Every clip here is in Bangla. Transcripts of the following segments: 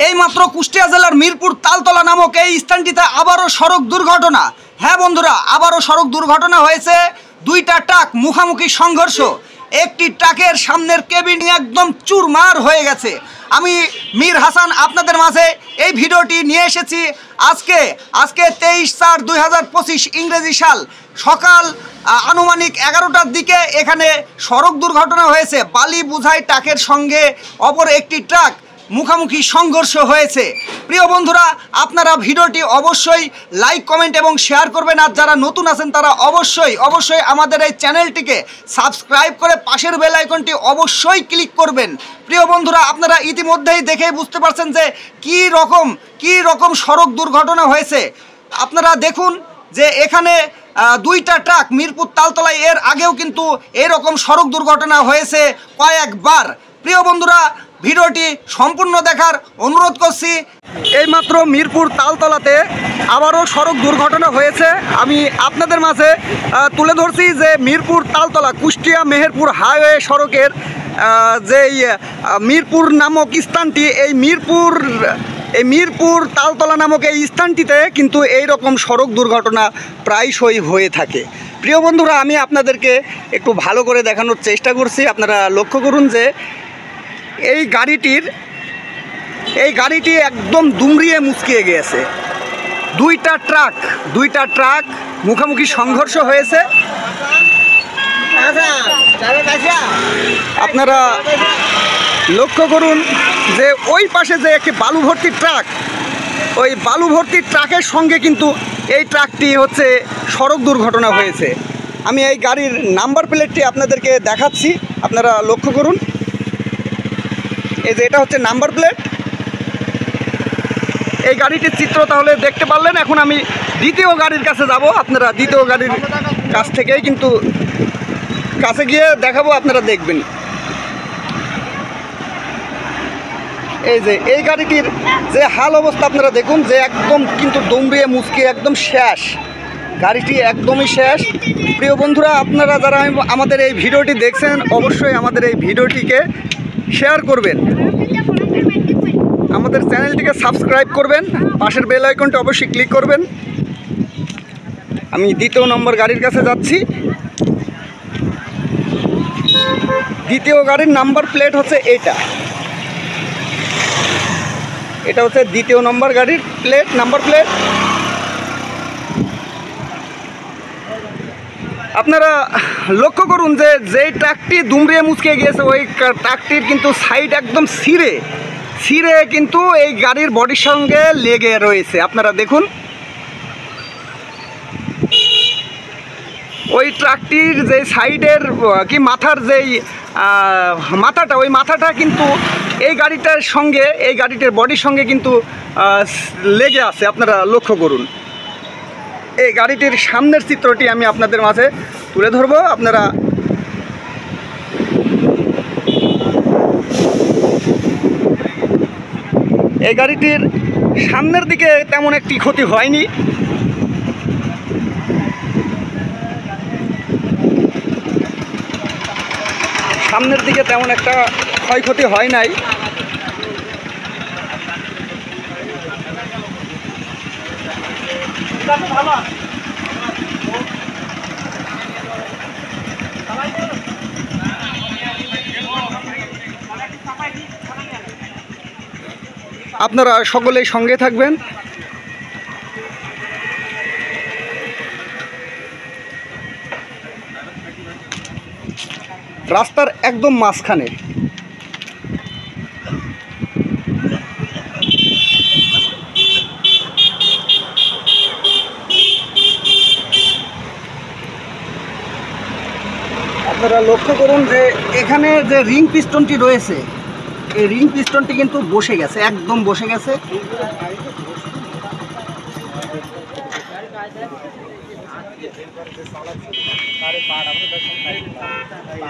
এইমাত্র কুষ্টিয়া জেলার মিরপুর তালতলা নামক এই স্থানটিতে আবারও সড়ক দুর্ঘটনা। হ্যাঁ বন্ধুরা, আবারও সড়ক দুর্ঘটনা হয়েছে। দুইটা ট্রাক মুখোমুখি সংঘর্ষ। একটি ট্রাকের সামনের কেবিন একদম চুরমার হয়ে গেছে। আমি মীর হাসান আপনাদের মাঝে এই ভিডিওটি নিয়ে এসেছি আজকে 23/4/2025 ইংরেজি সাল সকাল আনুমানিক 11টার দিকে এখানে সড়ক দুর্ঘটনা হয়েছে। বালি বোঝাই ট্রাকের সঙ্গে অপর একটি ট্রাক মুখোমুখি সংঘর্ষ হয়েছে। প্রিয় বন্ধুরা, আপনারা ভিডিওটি অবশ্যই লাইক, কমেন্ট এবং শেয়ার করবেন। আর যারা নতুন আছেন তারা অবশ্যই আমাদের এই চ্যানেলটিকে সাবস্ক্রাইব করে পাশের বেল আইকনটি অবশ্যই ক্লিক করবেন। প্রিয় বন্ধুরা, আপনারা ইতিমধ্যেই দেখেই বুঝতে পারছেন যে কী রকম সড়ক দুর্ঘটনা হয়েছে। আপনারা দেখুন যে এখানে দুইটা ট্রাক মিরপুর তালতলায় এর আগেও কিন্তু এরকম সড়ক দুর্ঘটনা হয়েছে কয়েকবার। প্রিয় বন্ধুরা, ভিডিওটি সম্পূর্ণ দেখার অনুরোধ করছি। এইমাত্র মিরপুর তালতলাতে আবারও সড়ক দুর্ঘটনা হয়েছে। আমি আপনাদের মাঝে তুলে ধরছি যে মিরপুর তালতলা কুষ্টিয়া মেহেরপুর হাইওয়ে সড়কের যেই মিরপুর নামক স্থানটি, এই মিরপুর তালতলা নামক এই স্থানটিতে কিন্তু এই রকম সড়ক দুর্ঘটনা প্রায়শই হয়ে থাকে। প্রিয় বন্ধুরা, আমি আপনাদেরকে একটু ভালো করে দেখানোর চেষ্টা করছি। আপনারা লক্ষ্য করুন যে এই গাড়িটি একদম দুমড়িয়ে মুচকিয়ে গিয়েছে। দুইটা ট্রাক মুখোমুখি সংঘর্ষ হয়েছে। আপনারা লক্ষ্য করুন যে ওই পাশে যে একটি বালু ভর্তি ট্রাক, ওই বালু ভর্তি ট্রাকের সঙ্গে কিন্তু এই ট্রাকটি হচ্ছে সড়ক দুর্ঘটনা হয়েছে। আমি এই গাড়ির নাম্বার প্লেটটি আপনাদেরকে দেখাচ্ছি, আপনারা লক্ষ্য করুন। এই যে এটা হচ্ছে নাম্বার প্লেট। এই গাড়িটির চিত্র তাহলে দেখতে পারলেন। এখন আমি দ্বিতীয় গাড়ির কাছে যাব। আপনারা দ্বিতীয় গাড়ির কাছ থেকেই কিন্তু কাছে গিয়ে দেখাবো, আপনারা দেখবেন। এই যে এই গাড়িটির যে হাল অবস্থা আপনারা দেখুন যে একদম কিন্তু দুমড়িয়ে মুচকিয়ে একদম শেষ, গাড়িটি একদমই শেষ। প্রিয় বন্ধুরা, আপনারা যারা আমাদের এই ভিডিওটি দেখছেন অবশ্যই আমাদের এই ভিডিওটিকে শেয়ার করবেন, আমাদের চ্যানেলটিকে সাবস্ক্রাইব করবেন, পাশের বেল আইকনটি অবশ্যই ক্লিক করবেন। আমি দ্বিতীয় নম্বর গাড়ির কাছে যাচ্ছি। দ্বিতীয় গাড়ির নাম্বার প্লেট হচ্ছে এটা হচ্ছে দ্বিতীয় নম্বর গাড়ির নাম্বার প্লেট। আপনারা লক্ষ্য করুন যে যেই ট্রাকটি দুমড়িয়ে মুচকে গিয়েছে ওই ট্রাকটির কিন্তু সাইড একদম ছিঁড়ে কিন্তু এই গাড়ির বডির সঙ্গে লেগে রয়েছে। আপনারা দেখুন ওই ট্রাকটির যে সাইডের কি মাথার যেই মাথাটা, ওই মাথাটা কিন্তু এই গাড়িটার বডির সঙ্গে কিন্তু লেগে আছে। আপনারা লক্ষ্য করুন। এই গাড়িটির সামনের চিত্রটি আমি আপনাদের মাঝে তুলে ধরব। আপনারা এই গাড়িটির সামনের দিকে তেমন একটি ক্ষতি হয়নি। সামনের দিকে তেমন একটা ক্ষয়ক্ষতি হয় নাই। আপনারা সকলেই সঙ্গে থাকবেন। রাস্তার একদম মাঝখানে আপনারা লক্ষ্য করুন যে এখানে যে রিং পিস্টনটি রয়েছে, এই রিং পিস্টনটি কিন্তু বসে গেছে, একদম বসে গেছে।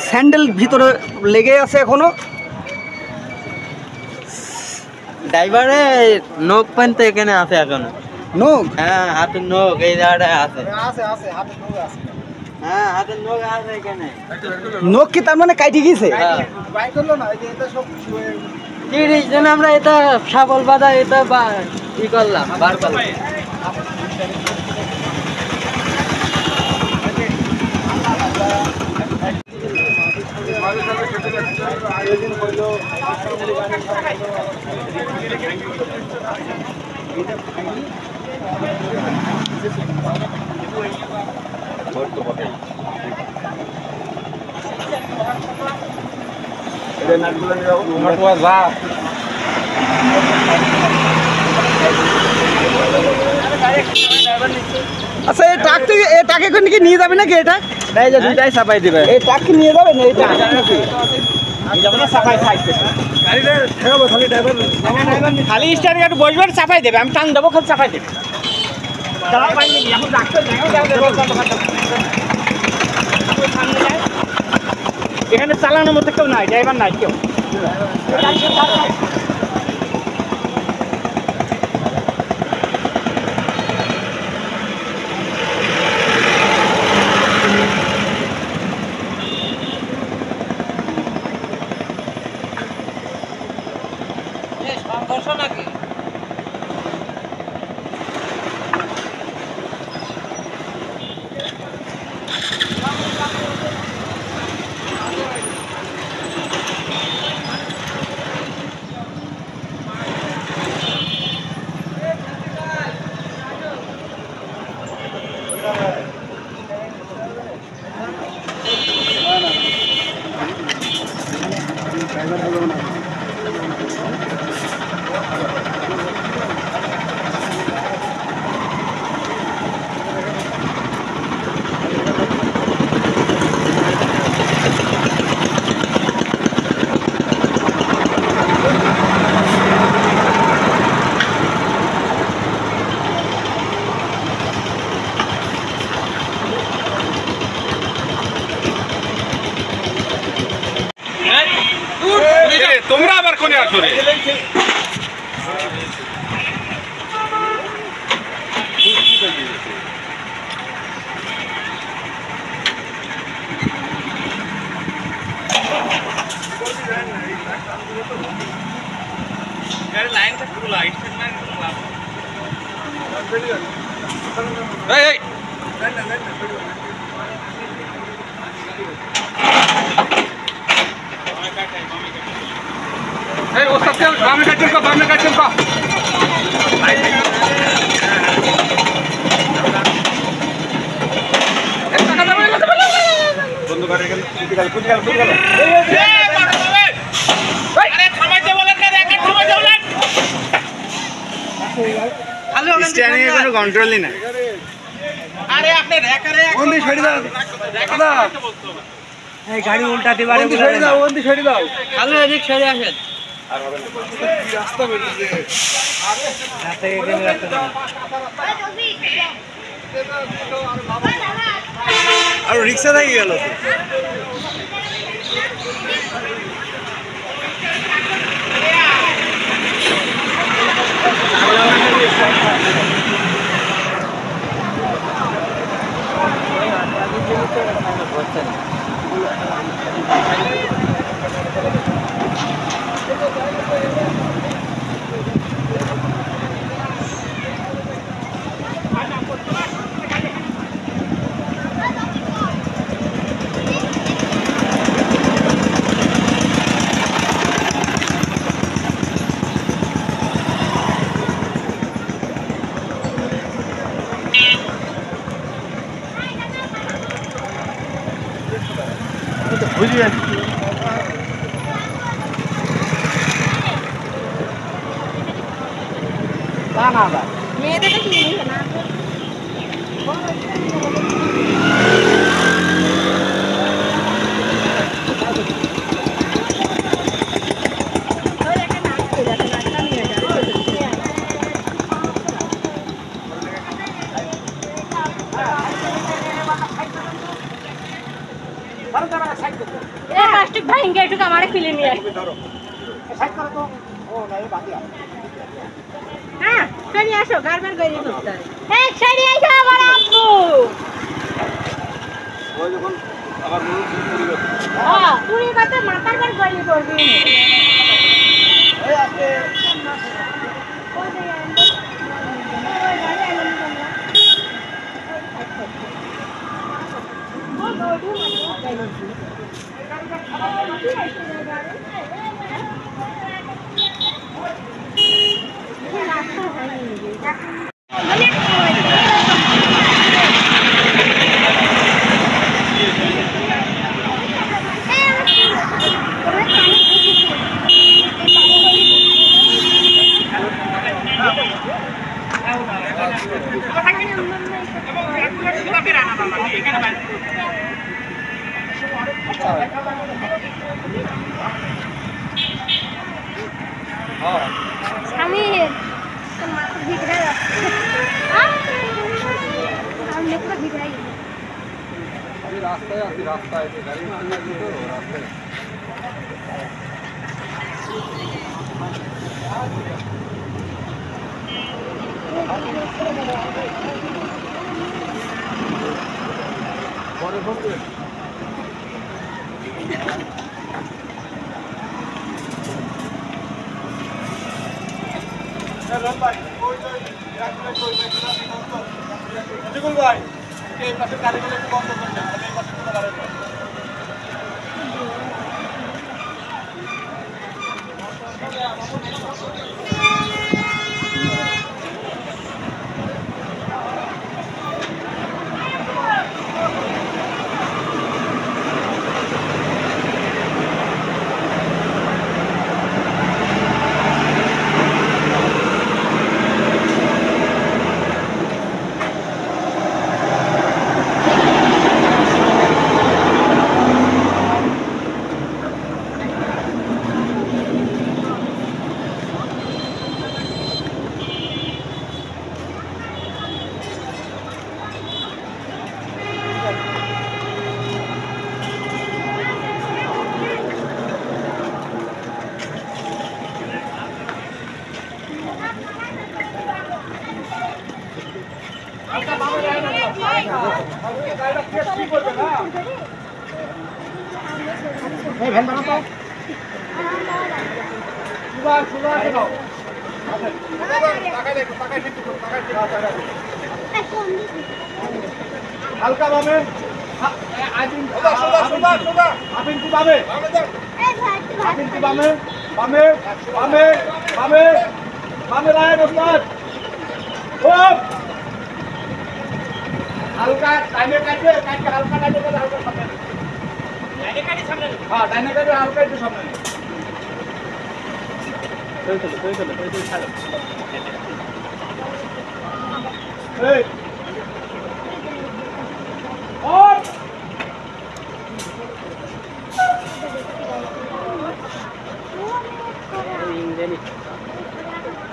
স্যান্ডেল ভিতরে লেগে আছে এখনো। ড্রাইভারে নখ পর্যন্ত এখানে আছে এখনো। নখ? হ্যাঁ, হাতের নখ এই জায়গাটায় আছে। হ্যাঁ, হাতের নখ আছে এখানে। নখ কি তার মানে কাটি গেছে? 30 জন আমরা এটা শাবল বাঁধা এটা ই করলাম বার করলাম। আচ্ছা এই ট্রাকটি এই ট্রাকে করে কি নিয়ে যাবে নাকি এটা? এই যে দুইটাই চাপাই দিবে। এই ট্রাক কি নিয়ে যাবে না এই ট্রাক নাকি? খালি স্টারিং একটু বসবেন চাপাই দেবে, আমি টান দেবো খালি চাপাই দেবে। এখানে চালানোর মধ্যে কেউ নাই, ড্রাইভার নাই কেউ। তোমরা আবার কোনে আসো রে? লাইনটা পুরো লাইট এই এই ওস্তাদ কে বামে কাটছেন কো, বামে কাটছেন কো। বন্ধু করে গেল কুটি গেল আরে থামাইতে বলেন না, রেকর্ড থামাইতে বলেন। খালি স্ট্যান্ডিং এর কোনো কন্ট্রোলই নাই। আরে আপনি রেকর্ডে বন্ধু ছড়ি দাও, দাদা এই গাড়ি উল্টাতে পারে, বন্ধু ছড়ি দাও, বন্ধু ছড়ি দাও। খালি এদিক সরে আসেন। আর হবে না, রাস্তা বেরিয়েছে। রাতে এখানে রাখতে দাও। আর রিকশা থেকে গেল তো। বুঝি যাচ্ছি না না না মেয়েদের তো কি না प्लास्टिक भाई गेट का हमारे खुले नहीं है साइड करो तो ओ नहीं बाकी हां चलिए आसो घर में गई तो ए चलिए आइसा बड़ा आपको वो যখন আবার মুড়ি পুরি हां পুরি বাতে মাথার পর গলি করবি Samir, termasuk di daerah. Hah? Samir pura di daerah. अभी रास्ता है गाड़ी तो रास्ता है ভাই এই পাশে গাড়িগুলো একটু বন্ধ করতে হবে এই পাশে কোনো গাড়ি নেই এই ভ্যান বানাও তো সুদা দাও হালকা বামে আপিন কি বামে আপিন কি বামে বামে বামে বামে বামে রায় ওস্তাদ ওপ হালকা ডাইনে কাটে হালকা ডাইনে কাটে হালকা সামনে ডাইনে কাটে সামনে হ্যাঁ ডাইনে কাটে হালকা একটু সামনে চলো ছাড়ো এই ওপ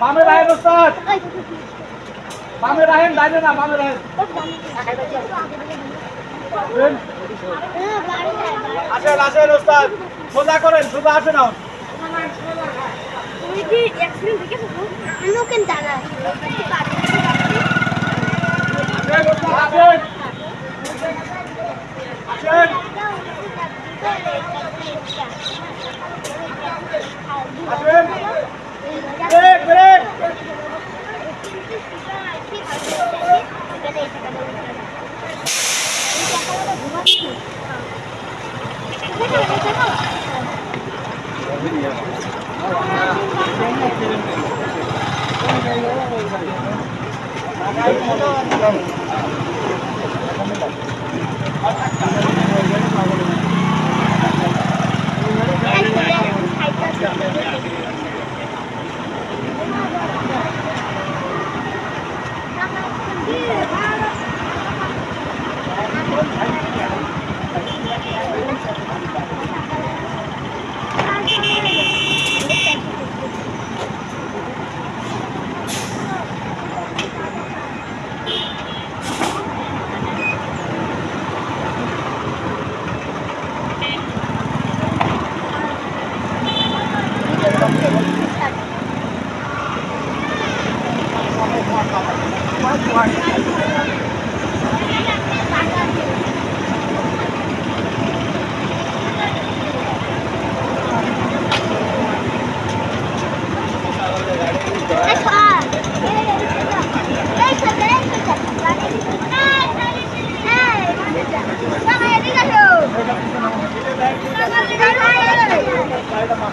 বামে রায় ওস্তাদ বামে রাহেন ডাইনে না বামে রাহেন আসেন আসেন ওস্তাদ সোজা করেন সোজা আসেন না তুমি কি অ্যাক্সিডেন্ট দেখেছো আমিও কেন জানা আসেন ওস্তাদ আসেন আসেন আসেন ব্রেক ব্রেক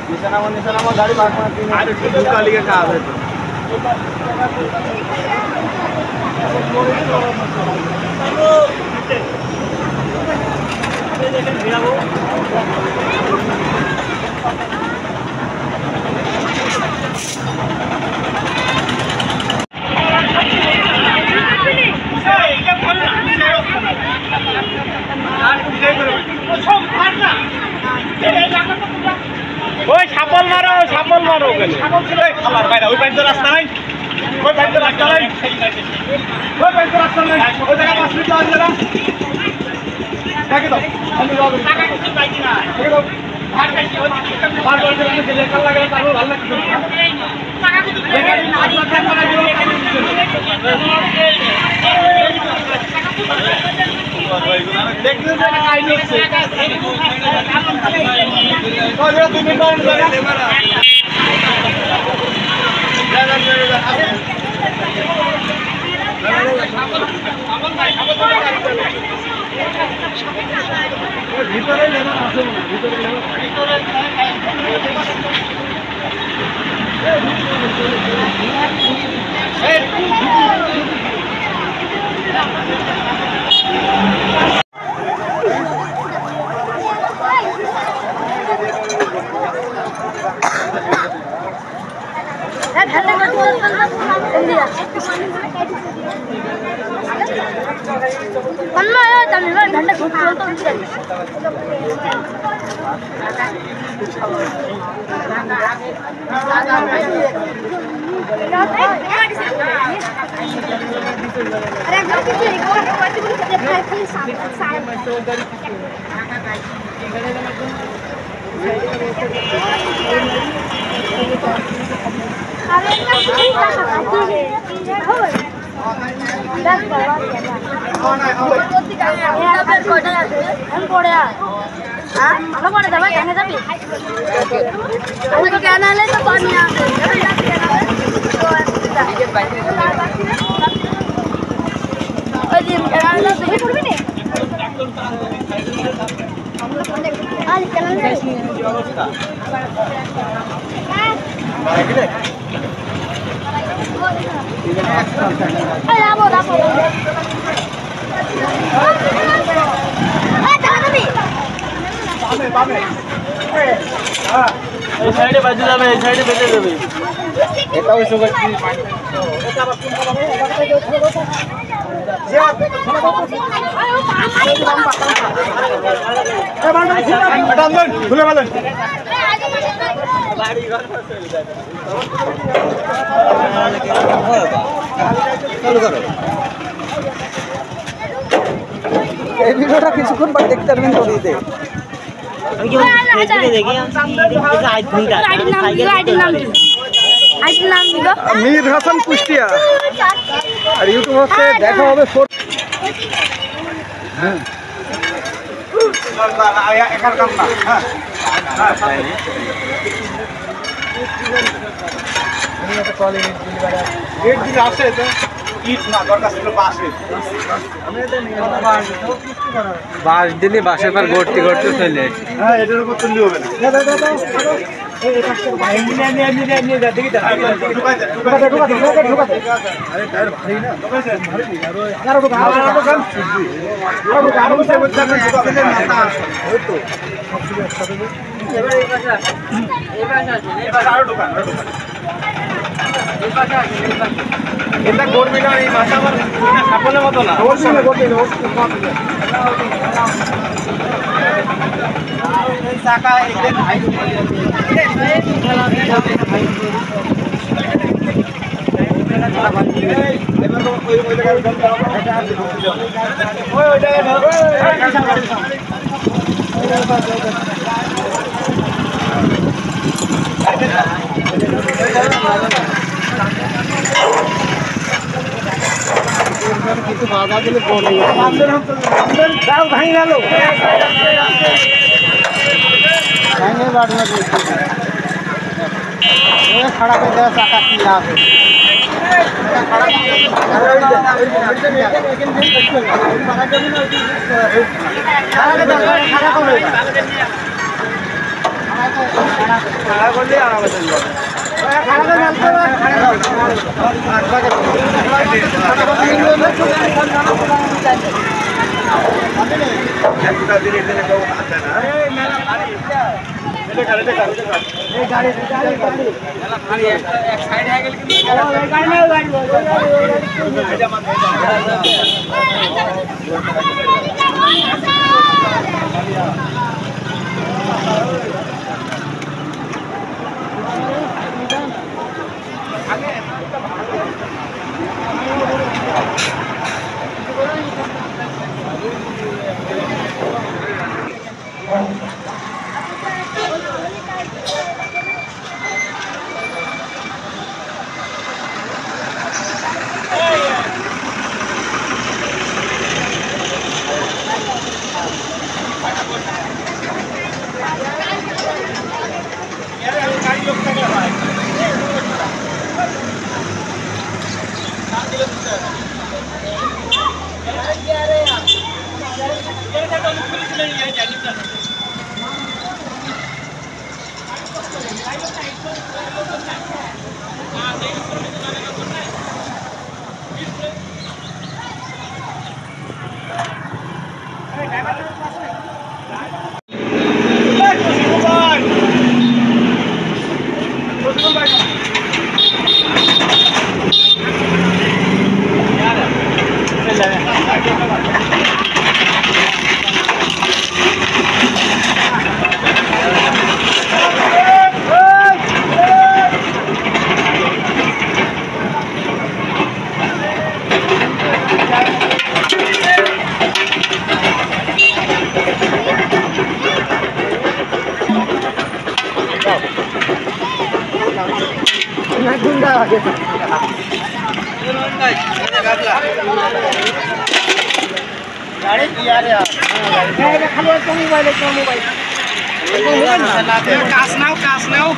নিশানামা গাড়ি পার্ক করার দিন আর একটু কালিকে খাওয়া হবে তো দেখেন ভিড়াবো ওই সাপল মারো ওখানে খাবার বাইরে ওই পাইতে রাস্তা নাই ওই পাইতে রাস্তা নাই ওই পাইতে রাস্তা নাই ওই জায়গা 5 মিনিট লাগবে না দেখে দাও আমি যাবো টাকা কিছু পাইছি না দেখে দাও ভাত খাইছি ওই ভাত বলতে আমি লেখা লাগে তারপর ভালো লাগছে টাকা কিছু দেখে না দেখতে টাকা আইনি হচ্ছে ওই 2 মিনিট ভিতরে লেবার আছে না ভিতরে এই সাইডে বাজে যাবে এই সাইডে বেঁচে যাবে এটা ওই সব খুলে বলেন এই ভিডিওটা কিছুক্ষণ পর দেখতে পারবেন করিতে মীর হাসান কুষ্টিয়া আর ইউটিউব হচ্ছে দেখা হবে একার কাম না আসে তো ইট না দরকার ছিল বাঁশ দিলে বাঁশের পর গড়তে গড়তে চলে হ্যাঁ এটার উপর তুললে হবে না এটা গড়বে না এই মাথা আমার সাপলের মতো না চাকা কিছু বাধা দিলে পড়ে যাও ভাঙি গেল ভাঙে বাড়বে খাড়া করে দেওয়া চাকা কি লাভ কাজ নাও